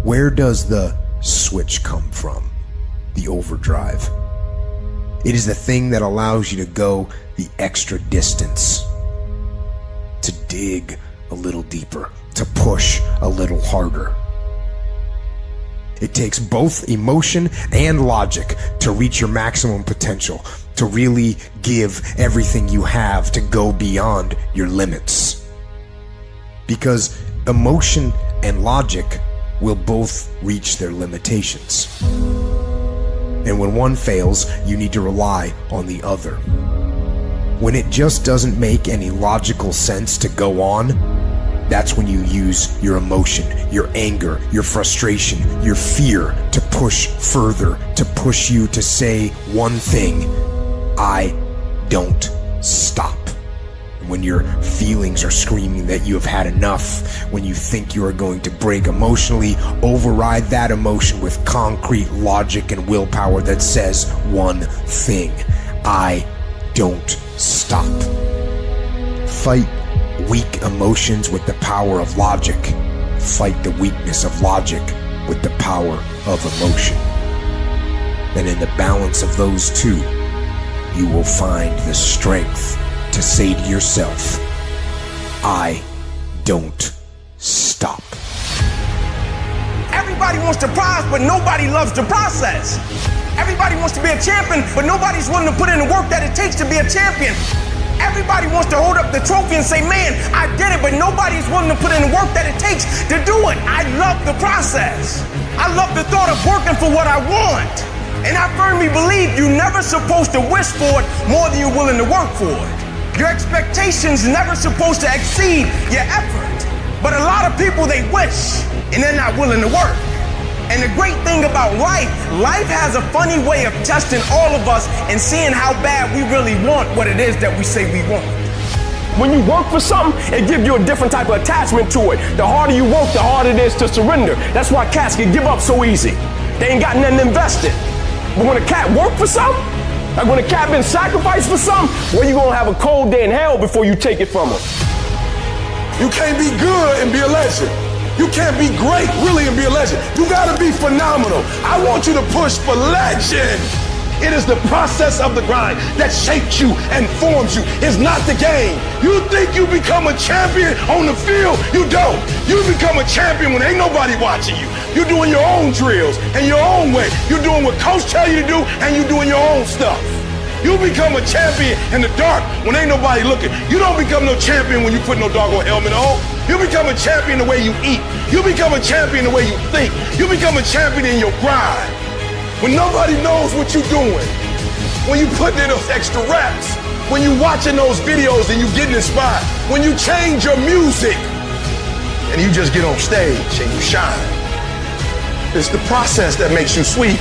Where does the switch come from? The overdrive. It is the thing that allows you to go the extra distance, to dig a little deeper, to push a little harder. It takes both emotion and logic to reach your maximum potential, to really give everything you have, to go beyond your limits. Because emotion and logic will both reach their limitations. And when one fails, you need to rely on the other. When it just doesn't make any logical sense to go on, that's when you use your emotion, your anger, your frustration, your fear to push further, to push you to say one thing: I don't stop. When your feelings are screaming that you have had enough, when you think you are going to break emotionally, override that emotion with concrete logic and willpower that says one thing: I don't stop. Fight weak emotions with the power of logic. Fight the weakness of logic with the power of emotion. And in the balance of those two, you will find the strength to say to yourself, I don't stop. Everybody wants the prize, but nobody loves the process. Everybody wants to be a champion, but nobody's willing to put in the work that it takes to be a champion. Everybody wants to hold up the trophy and say, man, I did it, but nobody's willing to put in the work that it takes to do it. I love the process. I love the thought of working for what I want. And I firmly believe you're never supposed to wish for it more than you're willing to work for it. Your expectations never supposed to exceed your effort. But a lot of people, they wish, and they're not willing to work. And the great thing about life has a funny way of testing all of us and seeing how bad we really want what it is that we say we want. When you work for something, it gives you a different type of attachment to it. The harder you work, the harder it is to surrender. That's why cats can give up so easy. They ain't got nothing invested. But when a cat work for something, like when a cat been sacrificed for something, well, you gonna have a cold day in hell before you take it from them. You can't be good and be a legend. You can't be great, really, and be a legend. You gotta be phenomenal. I want you to push for legend. It is the process of the grind that shapes you and forms you. It's not the game. You think you become a champion on the field? You don't. You become a champion when ain't nobody watching you. You're doing your own drills and your own way. You're doing what coach tell you to do, and you're doing your own stuff. You become a champion in the dark when ain't nobody looking. You don't become no champion when you put no doggone helmet on. You become a champion the way you eat. You become a champion the way you think. You become a champion in your grind. When nobody knows what you're doing. When you putting in those extra reps. When you watching those videos and you getting inspired. When you change your music and you just get on stage and you shine. It's the process that makes you sweet.